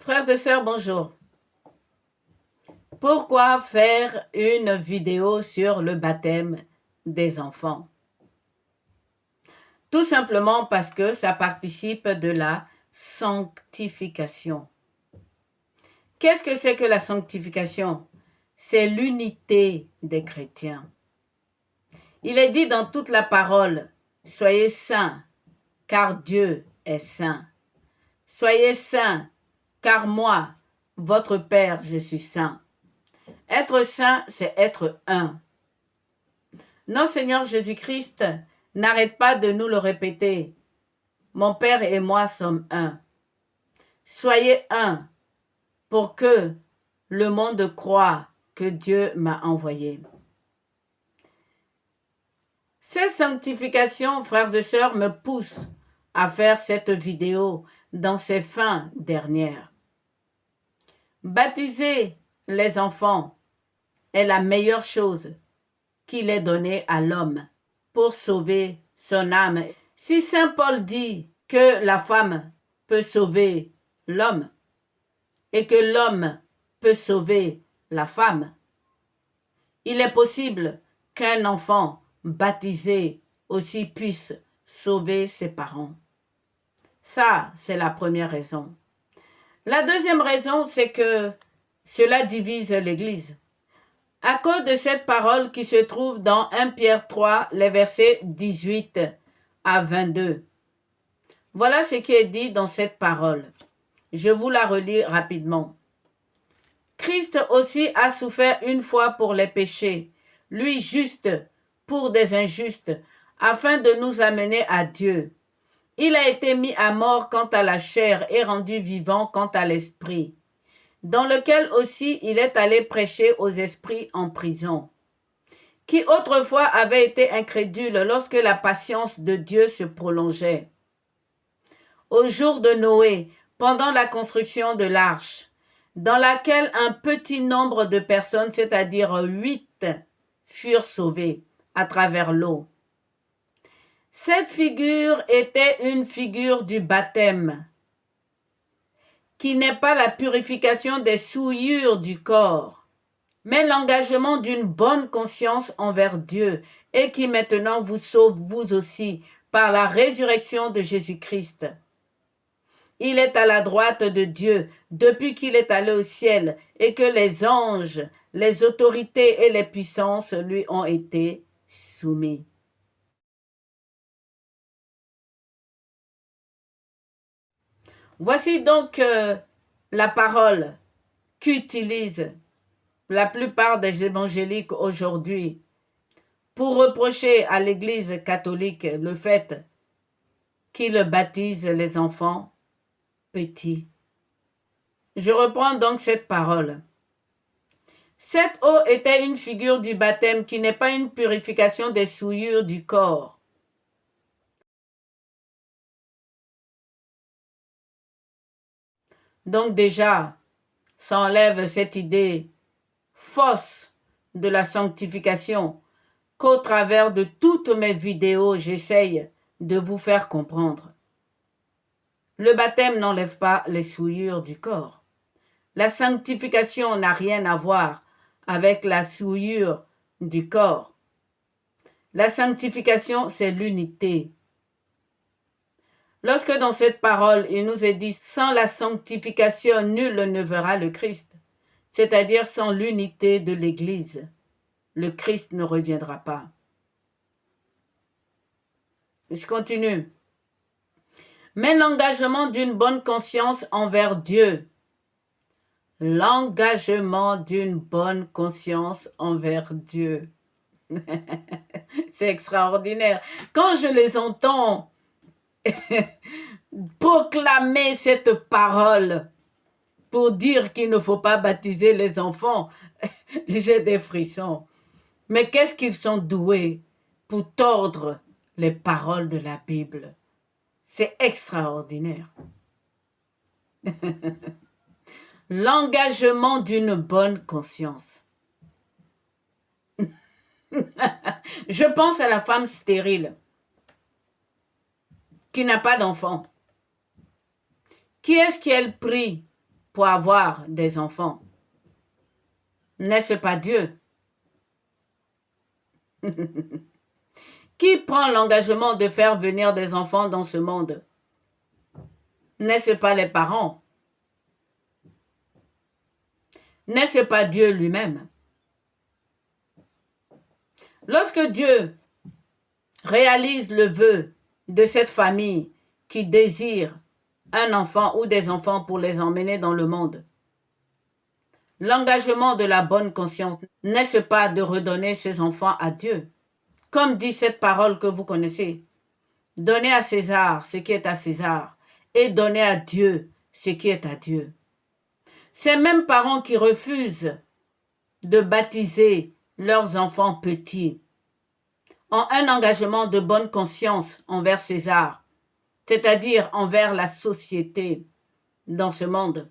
Frères et sœurs, bonjour. Pourquoi faire une vidéo sur le baptême des enfants? Tout simplement parce que ça participe de la sanctification. Qu'est-ce que c'est que la sanctification? C'est l'unité des chrétiens. Il est dit dans toute la parole, soyez saints, car Dieu est saint. Soyez saints, car moi, votre Père, je suis saint. Être saint, c'est être un. Notre Seigneur Jésus-Christ n'arrête pas de nous le répéter. Mon Père et moi sommes un. Soyez un pour que le monde croie que Dieu m'a envoyé. Cette sanctification, frères et sœurs, me pousse à faire cette vidéo dans ces fins dernières. Baptiser les enfants est la meilleure chose qu'il ait donnée à l'homme pour sauver son âme. Si Saint Paul dit que la femme peut sauver l'homme et que l'homme peut sauver la femme, il est possible qu'un enfant baptisé aussi puisse sauver ses parents. Ça, c'est la première raison. La deuxième raison, c'est que cela divise l'Église. À cause de cette parole qui se trouve dans 1 Pierre 3, les versets 18 à 22. Voilà ce qui est dit dans cette parole. Je vous la relis rapidement. Christ aussi a souffert une fois pour les péchés, lui juste pour des injustes, afin de nous amener à Dieu. Il a été mis à mort quant à la chair et rendu vivant quant à l'esprit, dans lequel aussi il est allé prêcher aux esprits en prison, qui autrefois avaient été incrédules lorsque la patience de Dieu se prolongeait. Au jour de Noé, pendant la construction de l'arche, dans laquelle un petit nombre de personnes, c'est-à-dire 8, furent sauvées à travers l'eau. Cette figure était une figure du baptême, qui n'est pas la purification des souillures du corps, mais l'engagement d'une bonne conscience envers Dieu et qui maintenant vous sauve vous aussi par la résurrection de Jésus-Christ. Il est à la droite de Dieu depuis qu'il est allé au ciel et que les anges, les autorités et les puissances lui ont été soumis. Voici donc la parole qu'utilisent la plupart des évangéliques aujourd'hui pour reprocher à l'Église catholique le fait qu'il baptise les enfants petits. Je reprends donc cette parole. Cette eau était une figure du baptême qui n'est pas une purification des souillures du corps. Donc déjà, ça enlève cette idée fausse de la sanctification qu'au travers de toutes mes vidéos, j'essaye de vous faire comprendre. Le baptême n'enlève pas les souillures du corps. La sanctification n'a rien à voir avec la souillure du corps. La sanctification, c'est l'unité. Lorsque dans cette parole, il nous est dit « sans la sanctification, nul ne verra le Christ », c'est-à-dire sans l'unité de l'Église, le Christ ne reviendra pas. Je continue. Mais l'engagement d'une bonne conscience envers Dieu. L'engagement d'une bonne conscience envers Dieu. C'est extraordinaire. Quand je les entends proclamer cette parole pour dire qu'il ne faut pas baptiser les enfants, j'ai des frissons. Mais qu'est-ce qu'ils sont doués pour tordre les paroles de la Bible. C'est extraordinaire. L'engagement d'une bonne conscience. Je pense à la femme stérile qui n'a pas d'enfant. Qui est-ce qu'elle prie pour avoir des enfants. N'est-ce pas Dieu? Qui prend l'engagement de faire venir des enfants dans ce monde? N'est-ce pas les parents? N'est-ce pas Dieu lui-même? Lorsque Dieu réalise le vœu de cette famille qui désire un enfant ou des enfants pour les emmener dans le monde, l'engagement de la bonne conscience, n'est-ce pas de redonner ces enfants à Dieu? Comme dit cette parole que vous connaissez, donnez à César ce qui est à César et donnez à Dieu ce qui est à Dieu. Ces mêmes parents qui refusent de baptiser leurs enfants petits ont un engagement de bonne conscience envers César, c'est-à-dire envers la société dans ce monde.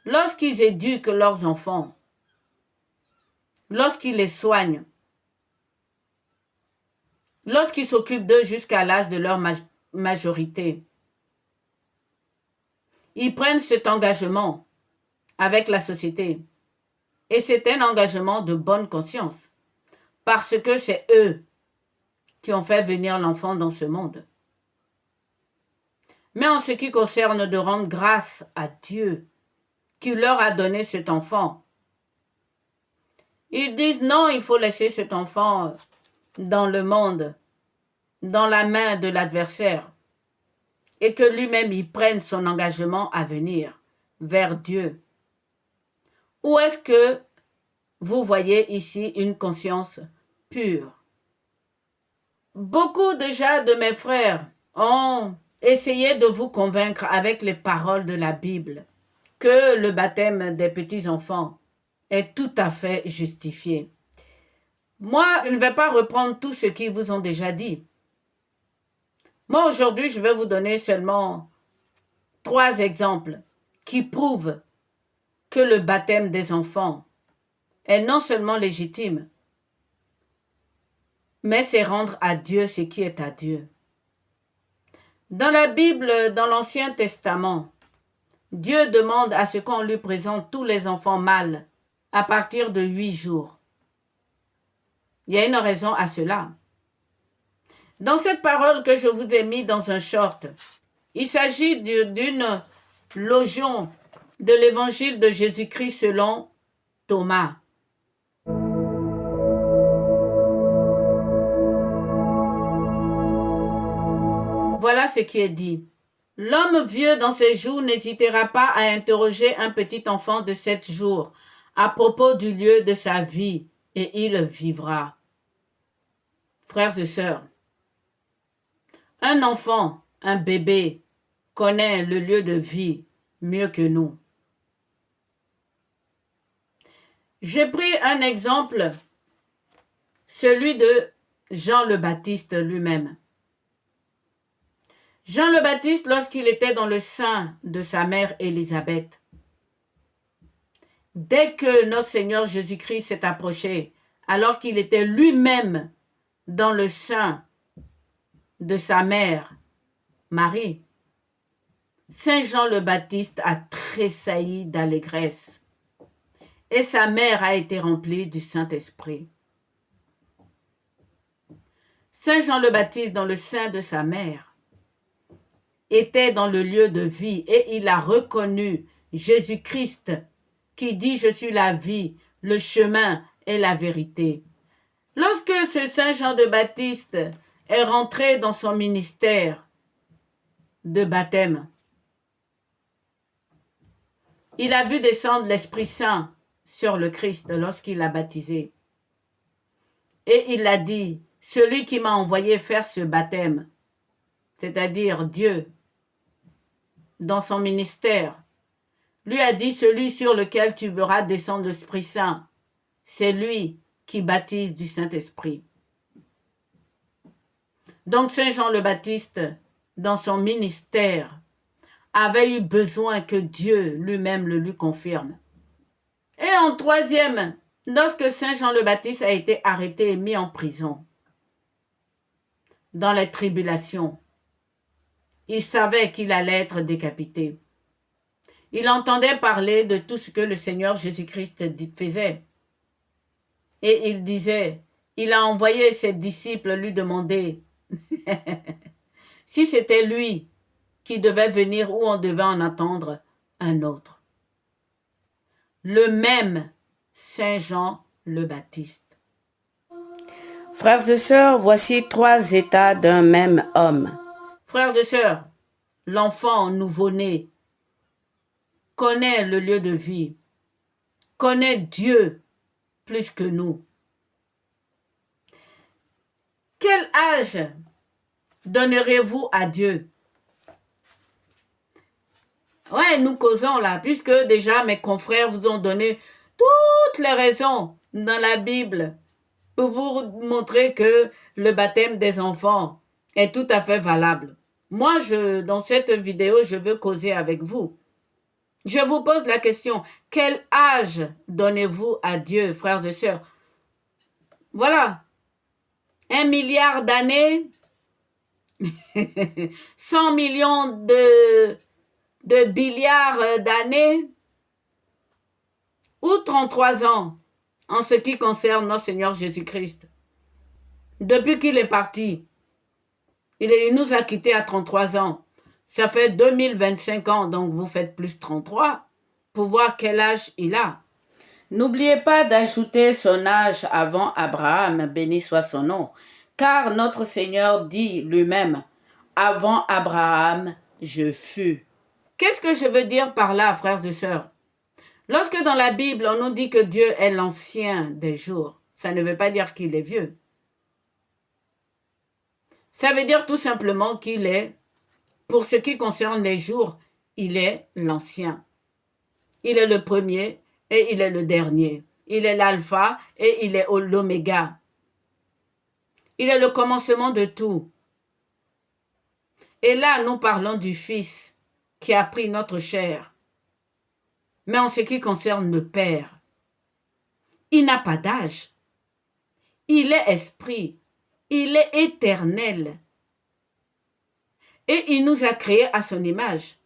Lorsqu'ils éduquent leurs enfants, lorsqu'ils les soignent, lorsqu'ils s'occupent d'eux jusqu'à l'âge de leur majorité, ils prennent cet engagement avec la société. Et c'est un engagement de bonne conscience, parce que c'est eux qui ont fait venir l'enfant dans ce monde. Mais en ce qui concerne de rendre grâce à Dieu qui leur a donné cet enfant, ils disent non, il faut laisser cet enfant dans le monde, dans la main de l'adversaire, et que lui-même il prenne son engagement à venir vers Dieu. Où est-ce que vous voyez ici une conscience pure? Beaucoup déjà de mes frères ont essayé de vous convaincre avec les paroles de la Bible que le baptême des petits-enfants est tout à fait justifié. Moi, je ne vais pas reprendre tout ce qu'ils vous ont déjà dit. Moi, aujourd'hui, je vais vous donner seulement 3 exemples qui prouvent que le baptême des enfants est non seulement légitime, mais c'est rendre à Dieu ce qui est à Dieu. Dans la Bible, dans l'Ancien Testament, Dieu demande à ce qu'on lui présente tous les enfants mâles à partir de 8 jours. Il y a une raison à cela. Dans cette parole que je vous ai mise dans un short, il s'agit d'une logion de l'évangile de Jésus-Christ selon Thomas. Voilà ce qui est dit. L'homme vieux dans ses jours n'hésitera pas à interroger un petit enfant de 7 jours à propos du lieu de sa vie, et il vivra. Frères et sœurs, un enfant, un bébé, connaît le lieu de vie mieux que nous. J'ai pris un exemple, celui de Jean le Baptiste lui-même. Jean le Baptiste, lorsqu'il était dans le sein de sa mère Élisabeth, dès que notre Seigneur Jésus-Christ s'est approché, alors qu'il était lui-même dans le sein de sa mère Marie, Saint Jean le Baptiste a tressailli d'allégresse et sa mère a été remplie du Saint-Esprit. Saint Jean le Baptiste, dans le sein de sa mère, était dans le lieu de vie et il a reconnu Jésus-Christ qui dit « Je suis la vie, le chemin et la vérité ». Lorsque ce Saint Jean de Baptiste est rentré dans son ministère de baptême, il a vu descendre l'Esprit Saint sur le Christ lorsqu'il l'a baptisé. Et il a dit, celui qui m'a envoyé faire ce baptême, c'est-à-dire Dieu, dans son ministère, lui a dit, celui sur lequel tu verras descendre l'Esprit Saint, c'est lui qui baptise du Saint-Esprit. Donc Saint Jean le Baptiste, dans son ministère, avait eu besoin que Dieu lui-même le lui confirme. Et en troisième, lorsque Saint Jean le Baptiste a été arrêté et mis en prison, dans les tribulations, il savait qu'il allait être décapité. Il entendait parler de tout ce que le Seigneur Jésus-Christ faisait. Et il disait, il a envoyé ses disciples lui demander si c'était lui qui devait venir ou on devait en attendre un autre. Le même Saint Jean le Baptiste. Frères et sœurs, voici 3 états d'un même homme. Frères et sœurs, l'enfant nouveau-né connaît le lieu de vie, connaît Dieu plus que nous. Quel âge donnerez-vous à Dieu? Ouais, nous causons là, puisque déjà mes confrères vous ont donné toutes les raisons dans la Bible pour vous montrer que le baptême des enfants est tout à fait valable. Moi, dans cette vidéo, je veux causer avec vous. Je vous pose la question, quel âge donnez-vous à Dieu, frères et sœurs? Voilà, 1 milliard d'années, 100 millions de milliards d'années, ou 33 ans en ce qui concerne notre Seigneur Jésus-Christ. Depuis qu'il est parti, il nous a quittés à 33 ans. Ça fait 2025 ans, donc vous faites plus 33 pour voir quel âge il a. N'oubliez pas d'ajouter son âge avant Abraham, béni soit son nom, car notre Seigneur dit lui-même, avant Abraham, je fus. Qu'est-ce que je veux dire par là, frères et sœurs? Lorsque dans la Bible, on nous dit que Dieu est l'ancien des jours, ça ne veut pas dire qu'il est vieux. Ça veut dire tout simplement qu'il est, pour ce qui concerne les jours, il est l'ancien. Il est le premier et il est le dernier. Il est l'alpha et il est l'oméga. Il est le commencement de tout. Et là, nous parlons du Fils qui a pris notre chair. Mais en ce qui concerne le Père, il n'a pas d'âge. Il est esprit. Il est éternel. Et il nous a créés à son image.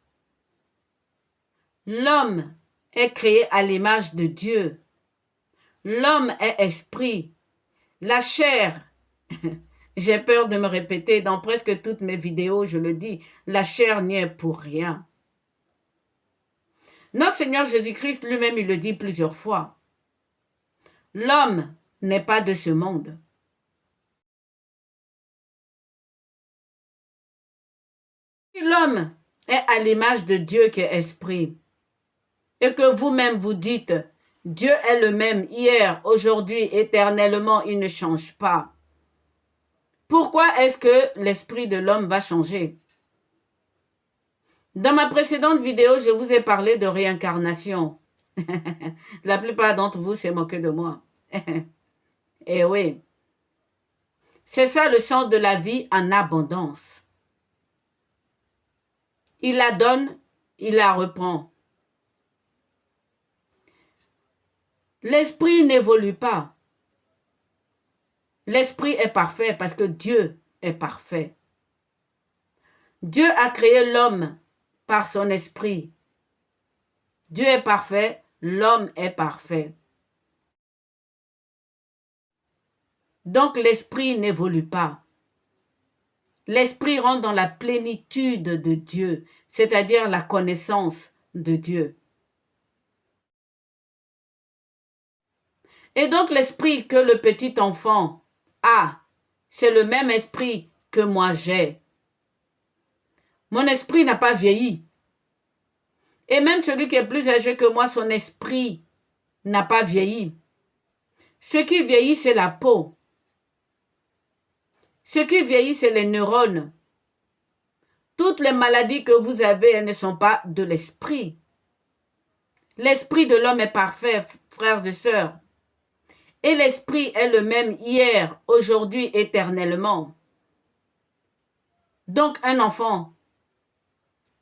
L'homme est créé à l'image de Dieu. L'homme est esprit. La chair, j'ai peur de me répéter, dans presque toutes mes vidéos, je le dis, la chair n'y est pour rien. Notre Seigneur Jésus-Christ lui-même, il le dit plusieurs fois. L'homme n'est pas de ce monde. L'homme est à l'image de Dieu qui est esprit, et que vous-même vous dites, Dieu est le même hier, aujourd'hui, éternellement, il ne change pas. Pourquoi est-ce que l'esprit de l'homme va changer? Dans ma précédente vidéo, je vous ai parlé de réincarnation. La plupart d'entre vous s'est moqué de moi. Eh oui. C'est ça le sens de la vie en abondance. Il la donne, il la reprend. L'esprit n'évolue pas. L'esprit est parfait parce que Dieu est parfait. Dieu a créé l'homme par son esprit. Dieu est parfait, l'homme est parfait. Donc l'esprit n'évolue pas. L'esprit rentre dans la plénitude de Dieu, c'est-à-dire la connaissance de Dieu. Et donc l'esprit que le petit enfant a, c'est le même esprit que moi j'ai. Mon esprit n'a pas vieilli. Et même celui qui est plus âgé que moi, son esprit n'a pas vieilli. Ce qui vieillit, c'est la peau. Ce qui vieillit, c'est les neurones. Toutes les maladies que vous avez, elles ne sont pas de l'esprit. L'esprit de l'homme est parfait, frères et sœurs. Et l'esprit est le même hier, aujourd'hui, éternellement. Donc un enfant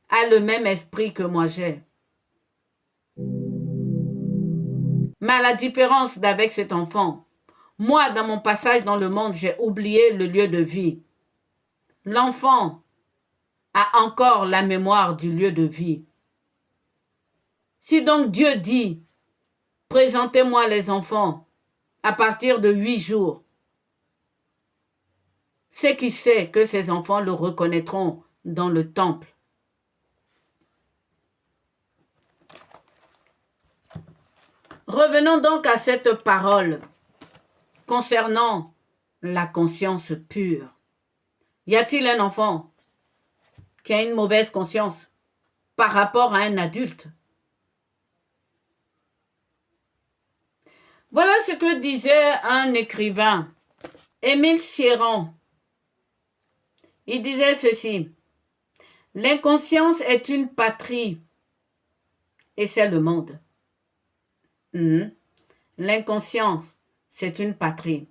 a le même esprit que moi j'ai. Mais à la différence d'avec cet enfant, moi, dans mon passage dans le monde, j'ai oublié le lieu de vie. L'enfant a encore la mémoire du lieu de vie. Si donc Dieu dit, présentez-moi les enfants à partir de 8 jours, c'est qui sait que ces enfants le reconnaîtront dans le temple. Revenons donc à cette parole concernant la conscience pure. Y a-t-il un enfant qui a une mauvaise conscience par rapport à un adulte? Voilà ce que disait un écrivain, Émile Cioran. Il disait ceci: l'inconscience est une patrie et c'est le monde. L'inconscience, c'est une patrie.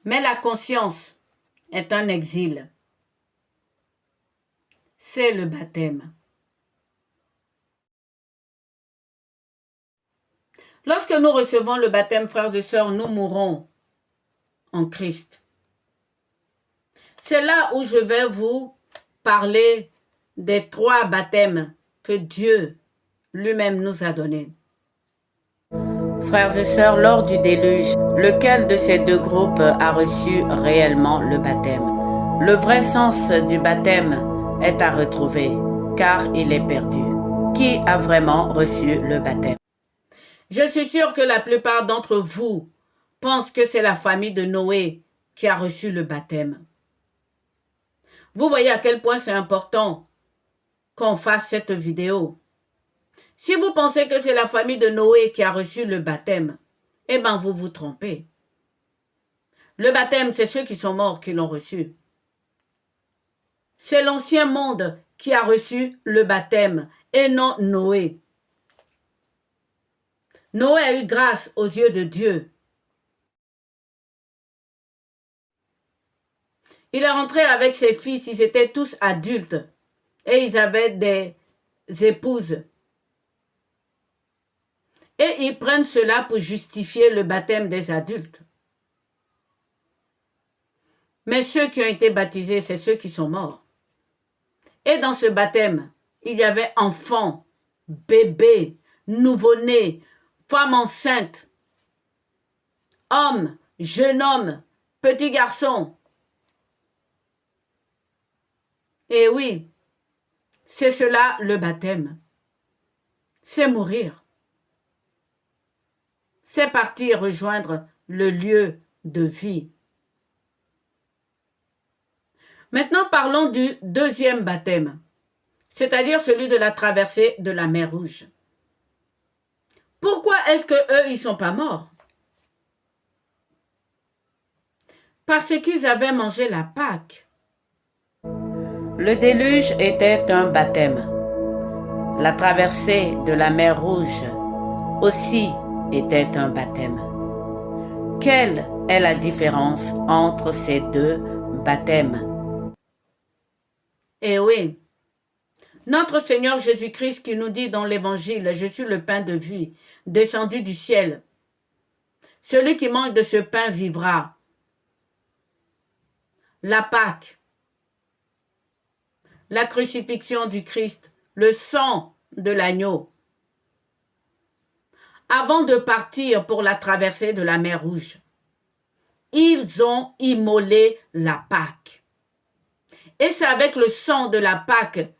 Mais la conscience est un exil. C'est le baptême. Lorsque nous recevons le baptême, frères et sœurs, nous mourrons en Christ. C'est là où je vais vous parler des 3 baptêmes que Dieu lui-même nous a donnés. Frères et sœurs, lors du déluge, lequel de ces 2 groupes a reçu réellement le baptême? Le vrai sens du baptême est à retrouver, car il est perdu. Qui a vraiment reçu le baptême? Je suis sûre que la plupart d'entre vous pensent que c'est la famille de Noé qui a reçu le baptême. Vous voyez à quel point c'est important qu'on fasse cette vidéo. Si vous pensez que c'est la famille de Noé qui a reçu le baptême, eh bien vous vous trompez. Le baptême, c'est ceux qui sont morts qui l'ont reçu. C'est l'ancien monde qui a reçu le baptême et non Noé. Noé a eu grâce aux yeux de Dieu. Il est rentré avec ses fils, ils étaient tous adultes et ils avaient des épouses. Et ils prennent cela pour justifier le baptême des adultes. Mais ceux qui ont été baptisés, c'est ceux qui sont morts. Et dans ce baptême, il y avait enfants, bébés, nouveau-nés, femmes enceintes, hommes, jeunes hommes, petits garçons. Et oui, c'est cela le baptême. C'est mourir. C'est partir rejoindre le lieu de vie. Maintenant, parlons du 2e baptême, c'est-à-dire celui de la traversée de la mer Rouge. Pourquoi est-ce qu'eux, ils ne sont pas morts? Parce qu'ils avaient mangé la Pâque. Le déluge était un baptême. La traversée de la mer Rouge aussi était un baptême. Quelle est la différence entre ces 2 baptêmes? Eh oui, notre Seigneur Jésus-Christ qui nous dit dans l'Évangile, je suis le pain de vie, descendu du ciel. Celui qui mange de ce pain vivra. La Pâque, la crucifixion du Christ, le sang de l'agneau. Avant de partir pour la traversée de la mer Rouge, ils ont immolé la Pâque. Et c'est avec le sang de la Pâque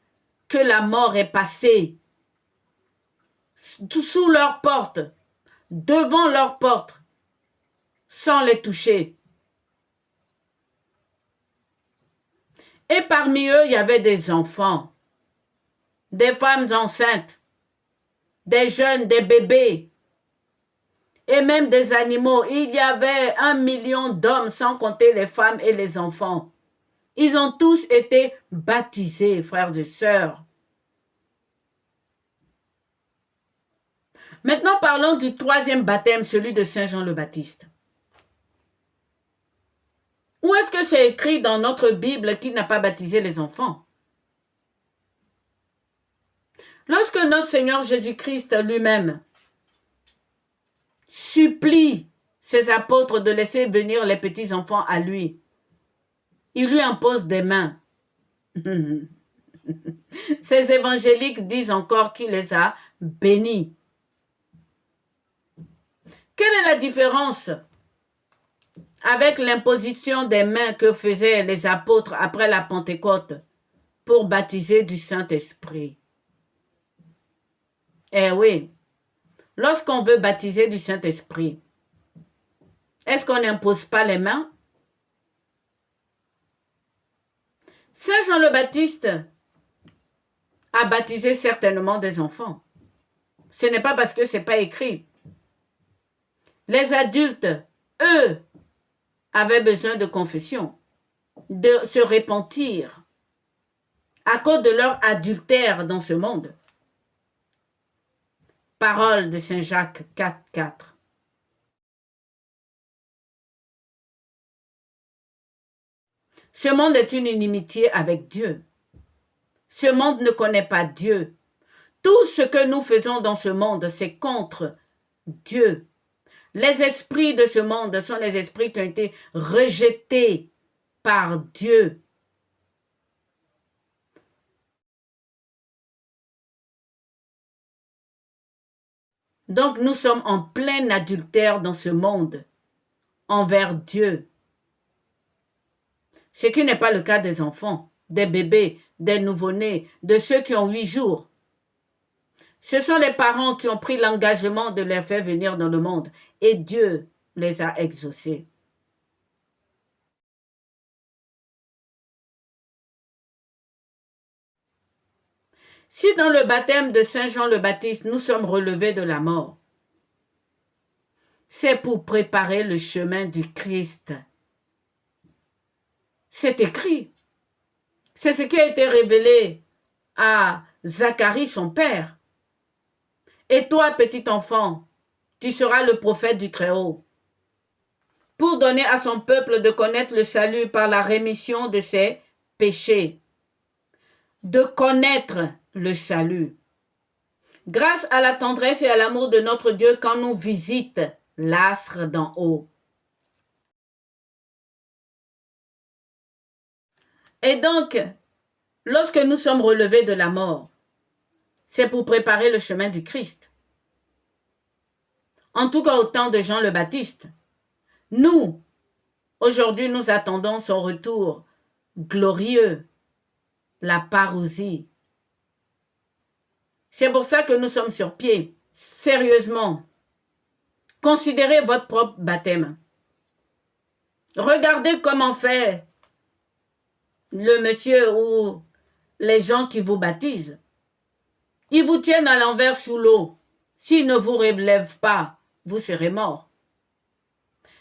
que la mort est passée sous leur porte, devant leur porte, sans les toucher. Et parmi eux, il y avait des enfants, des femmes enceintes, des jeunes, des bébés, et même des animaux. Il y avait 1 million d'hommes, sans compter les femmes et les enfants. Ils ont tous été baptisés, frères et sœurs. Maintenant, parlons du 3e baptême, celui de Saint Jean le Baptiste. Où est-ce que c'est écrit dans notre Bible qu'il n'a pas baptisé les enfants? Lorsque notre Seigneur Jésus-Christ lui-même supplie ses apôtres de laisser venir les petits-enfants à lui, il lui impose des mains. Ces évangéliques disent encore qu'il les a béni. Quelle est la différence avec l'imposition des mains que faisaient les apôtres après la Pentecôte pour baptiser du Saint-Esprit? Eh oui, lorsqu'on veut baptiser du Saint-Esprit, est-ce qu'on n'impose pas les mains? Saint Jean le Baptiste a baptisé certainement des enfants. Ce n'est pas parce que ce n'est pas écrit. Les adultes, eux, avaient besoin de confession, de se repentir à cause de leur adultère dans ce monde. Parole de Saint Jacques 4,4. Ce monde est une inimitié avec Dieu. Ce monde ne connaît pas Dieu. Tout ce que nous faisons dans ce monde, c'est contre Dieu. Les esprits de ce monde sont les esprits qui ont été rejetés par Dieu. Donc nous sommes en plein adultère dans ce monde envers Dieu. Ce qui n'est pas le cas des enfants, des bébés, des nouveau-nés, de ceux qui ont 8 jours. Ce sont les parents qui ont pris l'engagement de les faire venir dans le monde et Dieu les a exaucés. Si dans le baptême de Saint Jean le Baptiste, nous sommes relevés de la mort, c'est pour préparer le chemin du Christ. C'est écrit. C'est ce qui a été révélé à Zacharie, son père. Et toi, petit enfant, tu seras le prophète du Très-Haut, pour donner à son peuple de connaître le salut par la rémission de ses péchés, de connaître le salut. Grâce à la tendresse et à l'amour de notre Dieu quand nous visite l'astre d'en haut. Et donc, lorsque nous sommes relevés de la mort, c'est pour préparer le chemin du Christ. En tout cas, au temps de Jean le Baptiste, nous, aujourd'hui, nous attendons son retour glorieux, la parousie. C'est pour ça que nous sommes sur pied. Sérieusement, considérez votre propre baptême. Regardez comment fait le monsieur ou les gens qui vous baptisent. Ils vous tiennent à l'envers sous l'eau. S'ils ne vous relèvent pas, vous serez mort.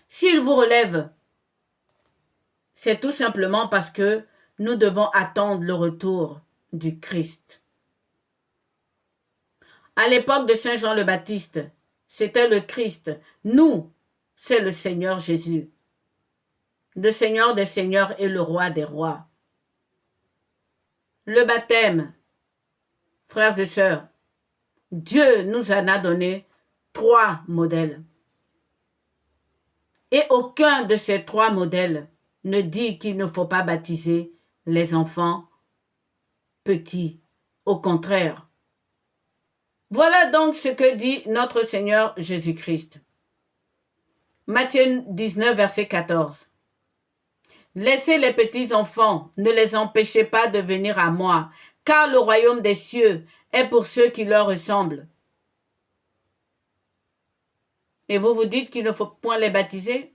S'ils vous relèvent, c'est tout simplement parce que nous devons attendre le retour du Christ. À l'époque de Saint Jean le Baptiste, c'était le Christ. Nous, c'est le Seigneur Jésus. Le Seigneur des Seigneurs et le Roi des Rois. Le baptême, frères et sœurs, Dieu nous en a donné 3 modèles. Et aucun de ces 3 modèles ne dit qu'il ne faut pas baptiser les enfants petits. Au contraire. Voilà donc ce que dit notre Seigneur Jésus-Christ. Matthieu 19, verset 14. Laissez les petits enfants, ne les empêchez pas de venir à moi, car le royaume des cieux est pour ceux qui leur ressemblent. Et vous vous dites qu'il ne faut point les baptiser?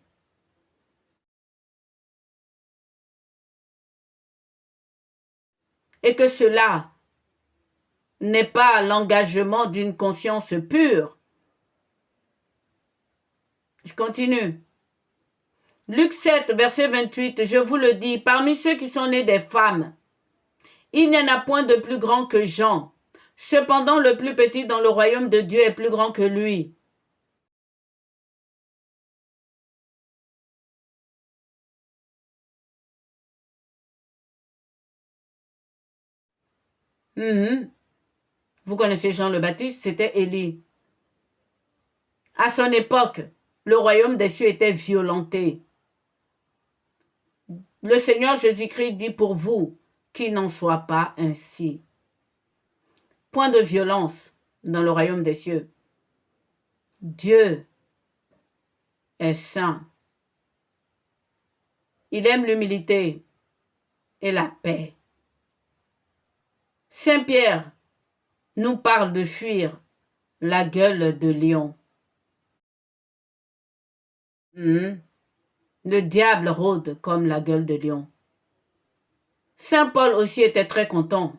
Et que cela n'est pas l'engagement d'une conscience pure. Je continue. Luc 7, verset 28, je vous le dis, parmi ceux qui sont nés des femmes, il n'y en a point de plus grand que Jean. Cependant, le plus petit dans le royaume de Dieu est plus grand que lui. Vous connaissez Jean le Baptiste, c'était Élie. À son époque, le royaume des cieux était violenté. Le Seigneur Jésus-Christ dit pour vous qu'il n'en soit pas ainsi. Point de violence. dans le royaume des cieux. Dieu est saint. Il aime l'humilité et la paix. Saint Pierre nous parle de fuir la gueule de lion. Le diable rôde comme la gueule de lion. Saint Paul aussi était très content.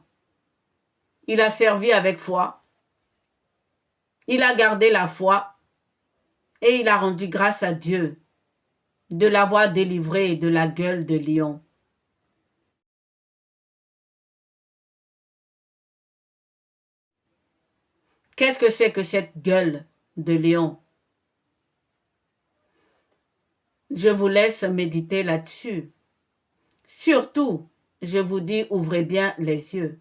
Il a servi avec foi. Il a gardé la foi et il a rendu grâce à Dieu de l'avoir délivré de la gueule de lion. Qu'est-ce que c'est que cette gueule de lion? Je vous laisse méditer là-dessus. Surtout, je vous dis, ouvrez bien les yeux.